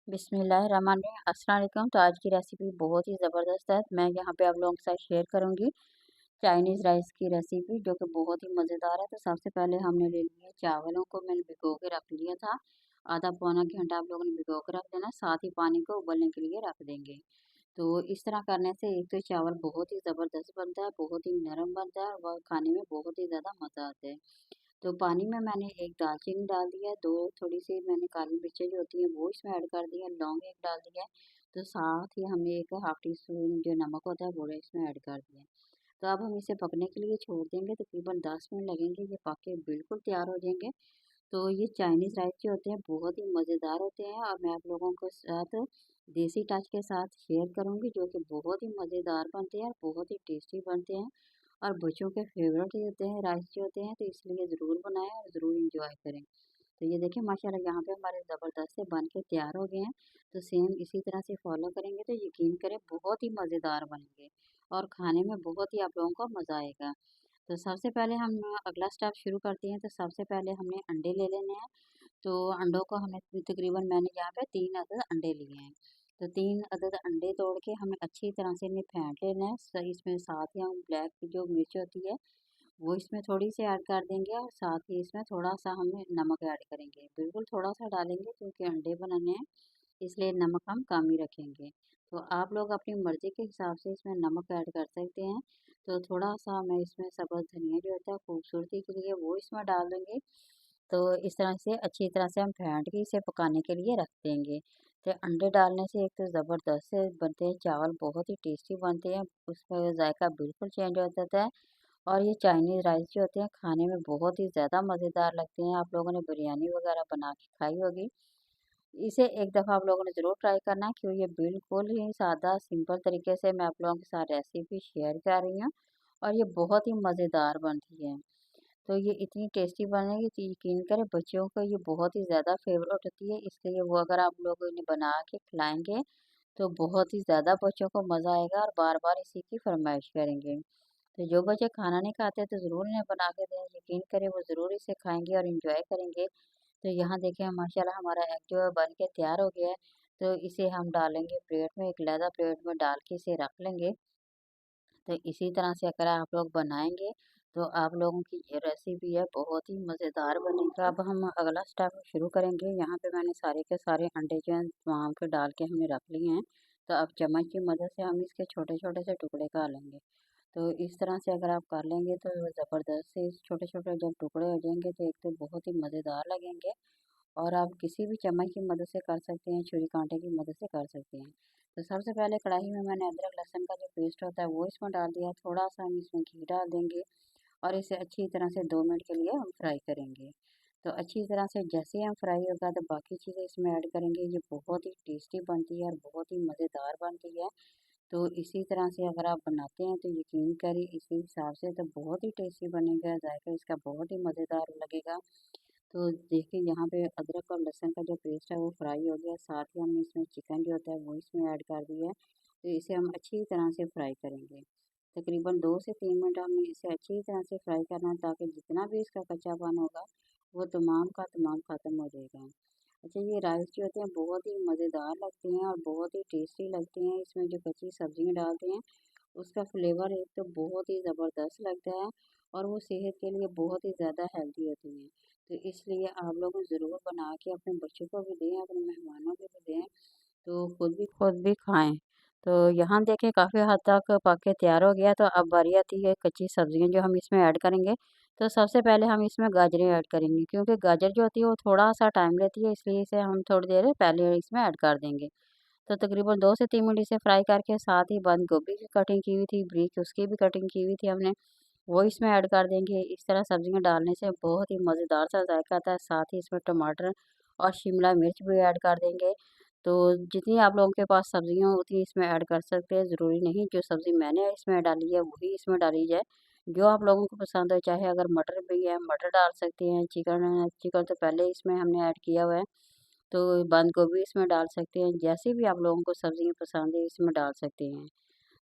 बिस्मिल्लाहिर्रहमानिर्रहीम। अस्सलाम वालेकुम। तो आज की रेसिपी बहुत ही ज़बरदस्त है। मैं यहाँ पे आप लोगों के साथ शेयर करूँगी चाइनीज़ राइस की रेसिपी, जो कि बहुत ही मज़ेदार है। तो सबसे पहले हमने ले लिया चावलों को, मैंने भिगो के रख लिया था। आधा पौना घंटा आप लोगों ने भिगो के रख देना, साथ ही पानी को उबलने के लिए रख देंगे। तो इस तरह करने से एक तो चावल बहुत ही ज़बरदस्त बनता है, बहुत ही नरम बनता है और खाने में बहुत ही ज़्यादा मज़ा आता है। तो पानी में मैंने एक दालचीनी डाल दिया, 2 थोड़ी-सी मैंने काली मिर्चें जो होती हैं वो इसमें ऐड कर दी है, लौंग 1 डाल दिया है। तो साथ ही हमने 1 हाफ़ टी स्पून जो नमक होता है वो इसमें ऐड कर दिया है। तो अब हम इसे पकने के लिए छोड़ देंगे, तकरीबन 10 मिनट लगेंगे, ये पक के बिल्कुल तैयार हो जाएँगे। तो ये चाइनीज़ राइस जो होते हैं बहुत ही मज़ेदार होते हैं और मैं आप लोगों के साथ देसी टच के साथ शेयर करूँगी, जो कि बहुत ही मज़ेदार बनते हैं और बहुत ही टेस्टी बनते हैं और बच्चों के फेवरेट ही होते हैं राइस जो होते हैं, तो इसलिए ज़रूर बनाएँ और ज़रूर एंजॉय करें। तो ये देखिए माशाल्लाह यहाँ पे हमारे ज़बरदस्त से बन के तैयार हो गए हैं। तो सेम इसी तरह से फॉलो करेंगे तो यकीन करें बहुत ही मज़ेदार बनेंगे और खाने में बहुत ही आप लोगों को मज़ा आएगा। तो सबसे पहले हम अगला स्टेप शुरू करते हैं। तो सबसे पहले हमने अंडे ले लेने हैं। तो अंडों को हमें तकरीबन मैंने यहाँ पे 3 अदद अंडे लिए हैं। तो 3 अदद अंडे तोड़ के हमें अच्छी तरह से इन्हें फेंट लेना है। सही इसमें साथ ही हम ब्लैक जो मिर्च होती है वो इसमें थोड़ी-सी ऐड कर देंगे और साथ ही इसमें थोड़ा-सा हमें नमक ऐड करेंगे। बिल्कुल थोड़ा-सा डालेंगे क्योंकि अंडे बनाने हैं, इसलिए नमक हम कम ही रखेंगे। तो आप लोग अपनी मर्ज़ी के हिसाब से इसमें नमक ऐड कर सकते हैं। तो थोड़ा-सा मैं इसमें सब्ज़ धनिया जो होता है खूबसूरती के लिए वो इसमें डाल देंगे। तो इस तरह से अच्छी तरह से हम फेंट के इसे पकाने के लिए रख देंगे। तो अंडे डालने से एक तो ज़बरदस्त से बनते हैं चावल, बहुत ही टेस्टी बनते हैं, उसका ज़ायका बिल्कुल चेंज हो जाता है। और ये चाइनीज़ राइस जो होते हैं खाने में बहुत ही ज़्यादा मज़ेदार लगते हैं। आप लोगों ने बिरयानी वगैरह बना के खाई होगी। इसे एक दफ़ा आप लोगों ने ज़रूर ट्राई करना है, क्योंकि ये बिल्कुल ही सादा सिंपल तरीके से मैं आप लोगों के साथ रेसिपी शेयर कर रही हूँ और ये बहुत ही मज़ेदार बनती है। तो ये इतनी टेस्टी बनेगी कि यकीन करें बच्चों को ये बहुत ही ज़्यादा फ़ेवरेट होती है, इसलिए वो अगर आप लोग इन्हें बना के खिलाएँगे तो बहुत ही ज़्यादा बच्चों को मज़ा आएगा और बार-बार इसी की फ़रमाइश करेंगे। तो जो बच्चे खाना नहीं खाते तो ज़रूर इन्हें बना के दें, यकीन करें वो ज़रूर इसे खाएँगे और एंजॉय करेंगे। तो यहाँ देखिए माशाल्लाह हमारा एग जो है बन के तैयार हो गया है। तो इसे हम डालेंगे प्लेट में, एक लैदा प्लेट में डाल के इसे रख लेंगे। तो इसी तरह से अगर आप लोग बनाएँगे तो आप लोगों की ये रेसिपी है बहुत ही मज़ेदार बनेगा। अब हम अगला स्टेप शुरू करेंगे। यहाँ पे मैंने सारे के सारे अंडे जो हैं वहाँ पे डाल के हमने रख लिए हैं। तो अब चम्मच की मदद से हम इसके छोटे-छोटे से टुकड़े कर लेंगे। तो इस तरह से अगर आप कर लेंगे तो ज़बरदस्त से इस छोटे-छोटे जब टुकड़े हो जाएँगे तो एक तो बहुत ही मज़ेदार लगेंगे और आप किसी भी चम्मच की मदद से कर सकते हैं, छुरी काँटे की मदद से कर सकते हैं। तो सबसे पहले कढ़ाई में मैंने अदरक लहसुन का जो पेस्ट होता है वो इसमें डाल दिया, थोड़ा-सा हम इसमें घी डाल देंगे और इसे अच्छी तरह से 2 मिनट के लिए हम फ्राई करेंगे। तो अच्छी तरह से जैसे ही हम फ्राई होगा तो बाकी चीज़ें इसमें ऐड करेंगे। ये बहुत ही टेस्टी बनती है और बहुत ही मज़ेदार बनती है। तो इसी तरह से अगर आप बनाते हैं तो यकीन करिए इसी हिसाब से तो बहुत ही टेस्टी बनेगा, जायका इसका बहुत ही मज़ेदार लगेगा। तो देखिए यहाँ पे अदरक और लहसुन का जो पेस्ट है वो फ्राई हो गया, साथ ही हमने इसमें चिकन जो होता है वो इसमें ऐड कर दिया है। तो इसे हम अच्छी तरह से फ्राई करेंगे। तकरीबन 2 से 3 मिनट हमें इसे अच्छी तरह से फ्राई करना है, ताकि जितना भी इसका कच्चापन होगा वो तमाम का तमाम ख़त्म हो जाएगा। अच्छा, ये राइस जो होते हैं बहुत ही मज़ेदार लगते हैं और बहुत ही टेस्टी लगते हैं। इसमें जो कच्ची सब्जियाँ डालते हैं उसका फ्लेवर एक तो बहुत ही ज़बरदस्त लगता है और वो सेहत के लिए बहुत ही ज़्यादा हेल्दी होती हैं। तो इसलिए आप लोग ज़रूर बना के अपने बच्चों को भी दें, अपने मेहमानों को भी दें, तो खुद भी खाएँ। तो यहाँ देखिए काफ़ी हद तक पक के तैयार हो गया। तो अब बारी आती है कच्ची सब्जियाँ जो हम इसमें ऐड करेंगे। तो सबसे पहले हम इसमें गाजरें ऐड करेंगे, क्योंकि गाजर जो होती है वो थोड़ा-सा टाइम लेती है, इसलिए इसे हम थोड़ी देर पहले इसमें ऐड कर देंगे। तो तकरीबन 2 से 3 मिनट इसे फ्राई करके साथ ही बंद गोभी की कटिंग की हुई थी, ब्रीक उसकी भी कटिंग की हुई थी हमने, वो इसमें ऐड कर देंगे। इस तरह सब्जियाँ डालने से बहुत ही मज़ेदार सा जायका आता है। साथ ही इसमें टमाटर और शिमला मिर्च भी ऐड कर देंगे। तो जितनी आप लोगों के पास सब्जियाँ हो उतनी इसमें ऐड कर सकते हैं, ज़रूरी नहीं जो सब्ज़ी मैंने इसमें डाली है वही इसमें डाली जाए। जो आप लोगों को पसंद हो, चाहे अगर मटर भी है मटर डाल सकते हैं, चिकन है चिकन तो पहले इसमें हमने ऐड किया हुआ है। तो बंद गोभी इसमें डाल सकते हैं, जैसे भी आप लोगों को सब्ज़ियाँ पसंद है इसमें डाल सकते हैं।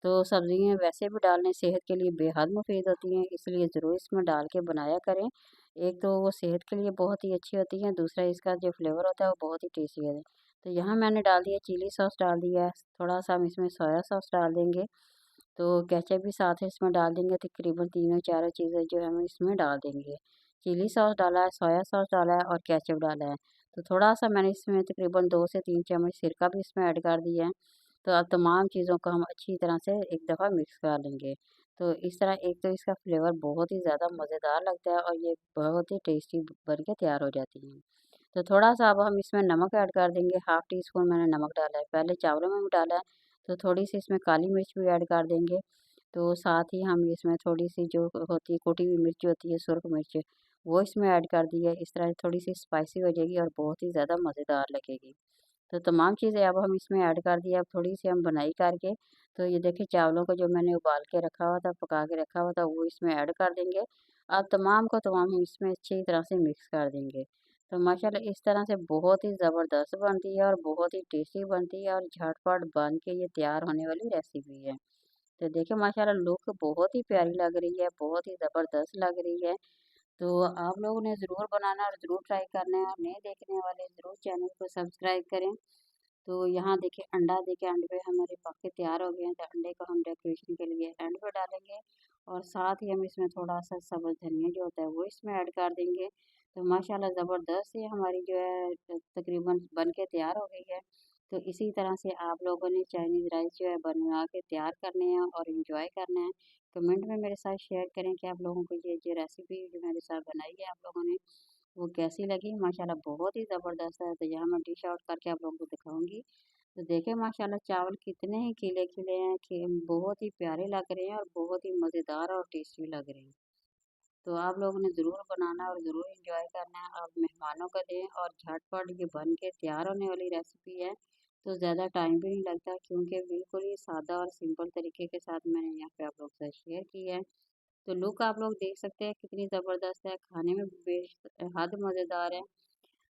तो सब्ज़ियाँ वैसे भी डालने सेहत के लिए बेहद मुफ़ीद होती हैं, इसलिए ज़रूर इसमें डाल के बनाया करें। एक तो वो सेहत के लिए बहुत ही अच्छी होती हैं, दूसरा इसका जो फ्लेवर होता है वो बहुत ही टेस्टी है। तो यहाँ मैंने डाल दिया चिली सॉस डाल दिया है, थोड़ा सा हम इसमें सोया सॉस डाल देंगे। तो केचप भी साथ ही इसमें डाल देंगे, तकरीबन तीनों चारों चीज़ें जो है हम इसमें डाल देंगे। चिली सॉस डाला है, सोया सॉस डाला है और केचप डाला है। तो थोड़ा सा मैंने इसमें तकरीबन 2 से 3 चम्मच सिरका भी इसमें ऐड कर दिया है। तो अब तमाम चीज़ों को हम अच्छी तरह से एक दफ़ा मिक्स कर लेंगे। तो इस तरह एक तो इसका फ्लेवर बहुत ही ज़्यादा मज़ेदार लगता है और ये बहुत ही टेस्टी बन के तैयार हो जाती है। तो थोड़ा-सा अब हम इसमें नमक ऐड कर देंगे, हाफ़ टी स्पून मैंने नमक डाला है। पहले चावलों में भी डाला है, तो थोड़ी-सी इसमें काली मिर्च भी ऐड कर देंगे। तो साथ ही हम इसमें थोड़ी-सी जो होती है कुटी हुई मिर्च होती है, सुर्ख मिर्च, वो इसमें ऐड कर दी है। इस तरह थोड़ी-सी स्पाइसी हो जाएगी और बहुत ही ज़्यादा मज़ेदार लगेगी। तो तमाम चीज़ें अब हम इसमें ऐड कर दिए, अब थोड़ी-सी हम बनाई करके, तो ये देखिए चावलों को जो मैंने उबाल के रखा हुआ था, पका के रखा हुआ था, वो इसमें ऐड कर देंगे। अब तमाम को तमाम हम इसमें अच्छी तरह से मिक्स कर देंगे। तो माशाल्लाह इस तरह से बहुत ही ज़बरदस्त बनती है और बहुत ही टेस्टी बनती है और झटपट बन के ये तैयार होने वाली रेसिपी है। तो देखिए माशाल्लाह लुक बहुत ही प्यारी लग रही है, बहुत ही ज़बरदस्त लग रही है। तो आप लोगों ने ज़रूर बनाना और ज़रूर ट्राई करना है और नए देखने वाले ज़रूर चैनल को सब्सक्राइब करें। तो यहाँ देखिए अंडा देखिए अंडे पे हमारे पक के तैयार हो गए हैं, तो अंडे को हम डेकोरेशन के लिए एंड पे डालेंगे और साथ ही हम इसमें थोड़ा-सा सब्ज़ धनिया जो होता है वो इसमें ऐड कर देंगे। तो माशाल्लाह ज़बरदस्त ये हमारी जो है तकरीबन बन के तैयार हो गई है। तो इसी तरह से आप लोगों ने चाइनीज़ राइस जो है बनवा के तैयार करने हैं और एंजॉय करना है। कमेंट में मेरे साथ शेयर करें कि आप लोगों को ये जो रेसिपी जो मेरे साथ बनाई है आप लोगों ने वो कैसी लगी। माशाल्लाह बहुत ही ज़बरदस्त है। तो यहाँ मैं डिश आउट करके आप लोगों को दिखाऊंगी। तो देखिए माशाल्लाह चावल कितने ही खिले-खिले हैं कि बहुत ही प्यारे लग रहे हैं और बहुत ही मज़ेदार और टेस्टी लग रहे हैं। तो आप लोगों ने ज़रूर बनाना और ज़रूर एंजॉय करना है। आप मेहमानों को दें और झटपट ये बन के तैयार होने वाली रेसिपी है। तो ज़्यादा टाइम भी नहीं लगता क्योंकि बिल्कुल ही सादा और सिंपल तरीके के साथ मैंने यहाँ पे आप लोगों के साथ शेयर की है। तो लुक आप लोग देख सकते हैं कितनी ज़बरदस्त है, खाने में भी बेहद मज़ेदार है।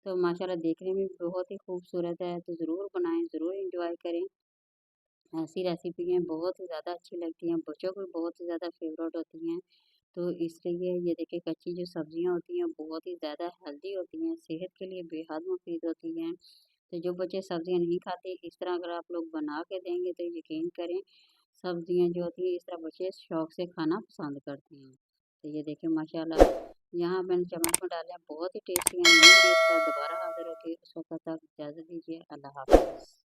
तो माशाल्लाह देखने में भी बहुत ही खूबसूरत है। तो ज़रूर बनाएं, ज़रूर एंजॉय करें। ऐसी रेसिपी हैं बहुत ही ज़्यादा अच्छी लगती हैं, बच्चों को भी बहुत ही ज़्यादा फेवरेट होती हैं। तो इसलिए ये देखिए कच्ची जो सब्जियां होती हैं बहुत ही ज़्यादा हेल्दी होती हैं, सेहत के लिए बेहद मुफीद होती हैं। तो जो बच्चे सब्जियां नहीं खाते इस तरह अगर आप लोग बना के देंगे तो यकीन करें सब्जियां जो होती हैं इस तरह बच्चे शौक से खाना पसंद करते हैं। तो ये देखिए माशाल्लाह यहाँ मैंने चम्मच में डाले हैं, बहुत ही टेस्टी हैं। नई डिश के साथ दोबारा हाजिर होगी, उस वक्त तक इजाज़त दीजिए। अल्लाह हाफिज़।